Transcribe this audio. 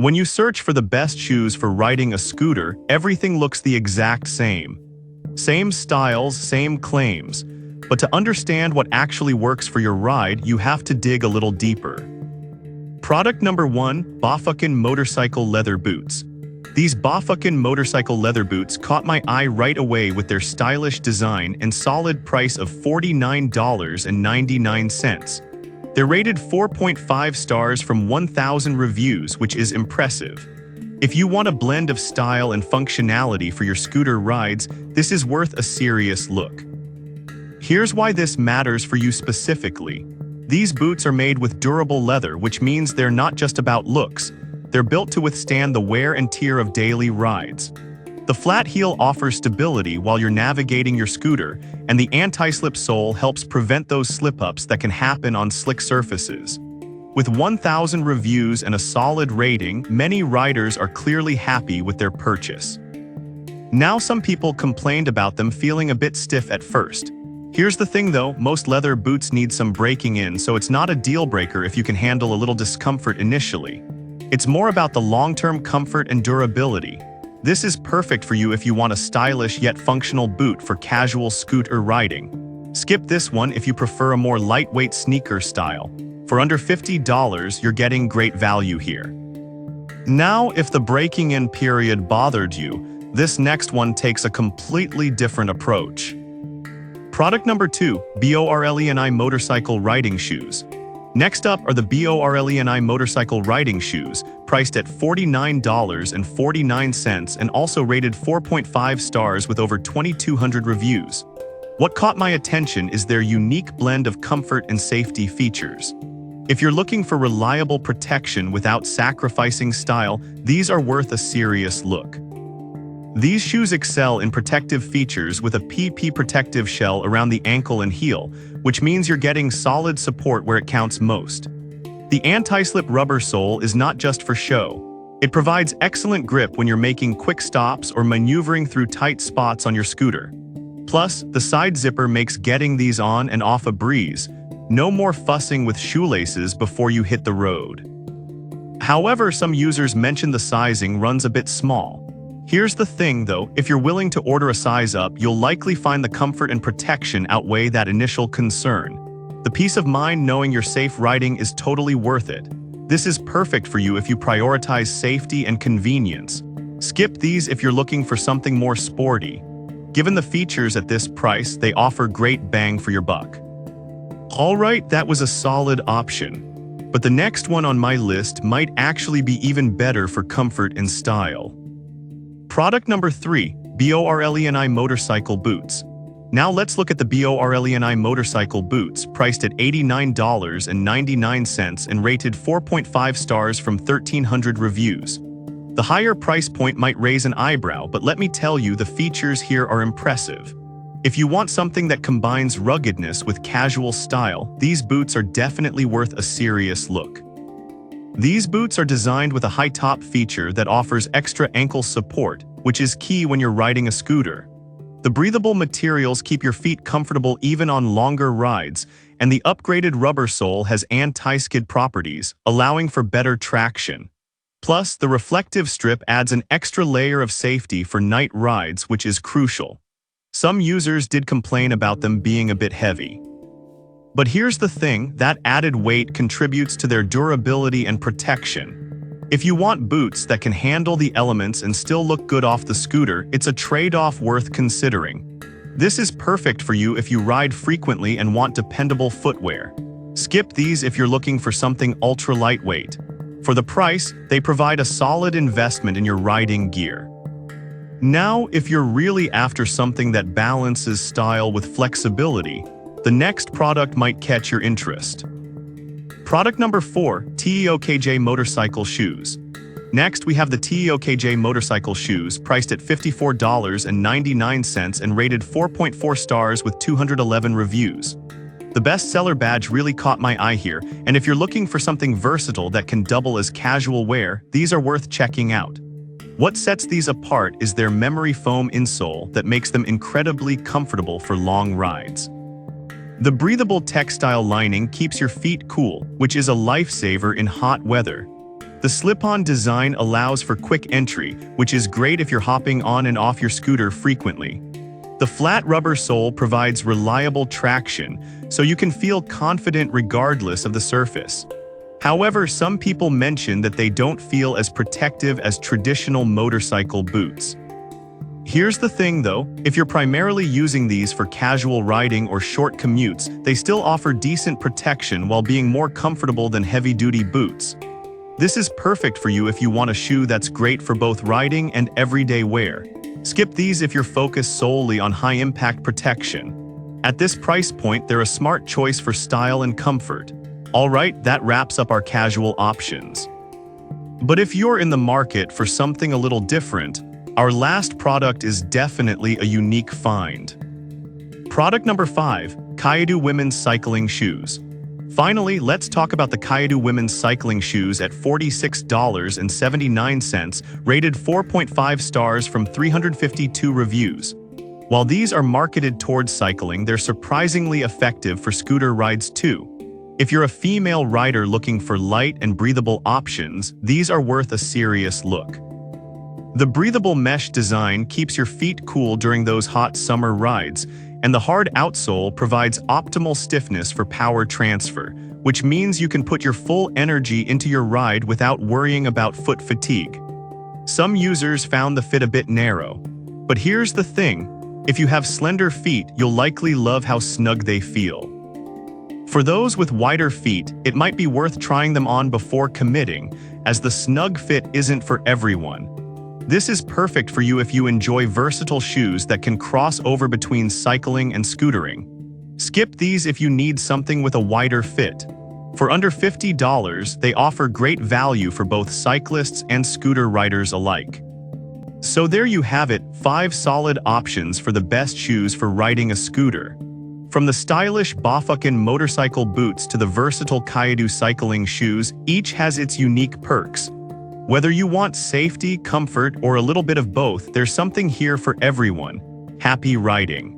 When you search for the best shoes for riding a scooter, everything looks the exact same. Same styles, same claims. But to understand what actually works for your ride, you have to dig a little deeper. Product number 1, Bafukin Motorcycle Leather Boots. These Bafukin motorcycle leather boots caught my eye right away with their stylish design and solid price of $49.99. They're rated 4.5 stars from 1,000 reviews, which is impressive. If you want a blend of style and functionality for your scooter rides, this is worth a serious look. Here's why this matters for you specifically. These boots are made with durable leather, which means they're not just about looks. They're built to withstand the wear and tear of daily rides. The flat heel offers stability while you're navigating your scooter, and the anti-slip sole helps prevent those slip-ups that can happen on slick surfaces. With 1,000 reviews and a solid rating, many riders are clearly happy with their purchase. Now, some people complained about them feeling a bit stiff at first. Here's the thing though, most leather boots need some breaking in, so it's not a deal breaker if you can handle a little discomfort initially. It's more about the long-term comfort and durability. This is perfect for you if you want a stylish yet functional boot for casual scooter riding. Skip this one if you prefer a more lightweight sneaker style. For under $50, you're getting great value here. Now, if the breaking in period bothered you, this next one takes a completely different approach. Product number 2, BORLENI Motorcycle Riding Shoes. Next up are the BORLENI Motorcycle Riding Shoes, priced at $49.49 and also rated 4.5 stars with over 2,200 reviews. What caught my attention is their unique blend of comfort and safety features. If you're looking for reliable protection without sacrificing style, these are worth a serious look. These shoes excel in protective features with a PP protective shell around the ankle and heel, which means you're getting solid support where it counts most. The anti-slip rubber sole is not just for show. It provides excellent grip when you're making quick stops or maneuvering through tight spots on your scooter. Plus, the side zipper makes getting these on and off a breeze. No more fussing with shoelaces before you hit the road. However, some users mention the sizing runs a bit small. Here's the thing though, if you're willing to order a size up, you'll likely find the comfort and protection outweigh that initial concern. The peace of mind knowing you're safe riding is totally worth it. This is perfect for you if you prioritize safety and convenience. Skip these if you're looking for something more sporty. Given the features at this price, they offer great bang for your buck. Alright, that was a solid option. But the next one on my list might actually be even better for comfort and style. Product number 3, BORLENI Motorcycle Boots. Now let's look at the BORLENI Motorcycle Boots, priced at $89.99 and rated 4.5 stars from 1,300 reviews. The higher price point might raise an eyebrow, but let me tell you, the features here are impressive. If you want something that combines ruggedness with casual style, these boots are definitely worth a serious look. These boots are designed with a high top feature that offers extra ankle support, which is key when you're riding a scooter. The breathable materials keep your feet comfortable even on longer rides, and the upgraded rubber sole has anti-skid properties, allowing for better traction. Plus, the reflective strip adds an extra layer of safety for night rides, which is crucial. Some users did complain about them being a bit heavy. But here's the thing, that added weight contributes to their durability and protection. If you want boots that can handle the elements and still look good off the scooter, it's a trade-off worth considering. This is perfect for you if you ride frequently and want dependable footwear. Skip these if you're looking for something ultra-lightweight. For the price, they provide a solid investment in your riding gear. Now, if you're really after something that balances style with flexibility, the next product might catch your interest. Product number 4, TEOKJ Motorcycle Shoes. Next, we have the TEOKJ Motorcycle Shoes, priced at $54.99 and rated 4.4 stars with 211 reviews. The bestseller badge really caught my eye here, and if you're looking for something versatile that can double as casual wear, these are worth checking out. What sets these apart is their memory foam insole that makes them incredibly comfortable for long rides. The breathable textile lining keeps your feet cool, which is a lifesaver in hot weather. The slip-on design allows for quick entry, which is great if you're hopping on and off your scooter frequently. The flat rubber sole provides reliable traction, so you can feel confident regardless of the surface. However, some people mention that they don't feel as protective as traditional motorcycle boots. Here's the thing though, if you're primarily using these for casual riding or short commutes, they still offer decent protection while being more comfortable than heavy-duty boots. This is perfect for you if you want a shoe that's great for both riding and everyday wear. Skip these if you're focused solely on high-impact protection. At this price point, they're a smart choice for style and comfort. Alright, that wraps up our casual options. But if you're in the market for something a little different, our last product is definitely a unique find. Product number 5, Kayadu Women's Cycling Shoes. Finally, let's talk about the Kayadu Women's Cycling Shoes at $46.79, rated 4.5 stars from 352 reviews. While these are marketed towards cycling, they're surprisingly effective for scooter rides too. If you're a female rider looking for light and breathable options, these are worth a serious look. The breathable mesh design keeps your feet cool during those hot summer rides, and the hard outsole provides optimal stiffness for power transfer, which means you can put your full energy into your ride without worrying about foot fatigue. Some users found the fit a bit narrow, but here's the thing, if you have slender feet, you'll likely love how snug they feel. For those with wider feet, it might be worth trying them on before committing, as the snug fit isn't for everyone. This is perfect for you if you enjoy versatile shoes that can cross over between cycling and scootering. Skip these if you need something with a wider fit. For under $50, they offer great value for both cyclists and scooter riders alike. So there you have it, 5 solid options for the best shoes for riding a scooter. From the stylish Bafukin motorcycle boots to the versatile Kayadu cycling shoes, each has its unique perks. Whether you want safety, comfort, or a little bit of both, there's something here for everyone. Happy riding!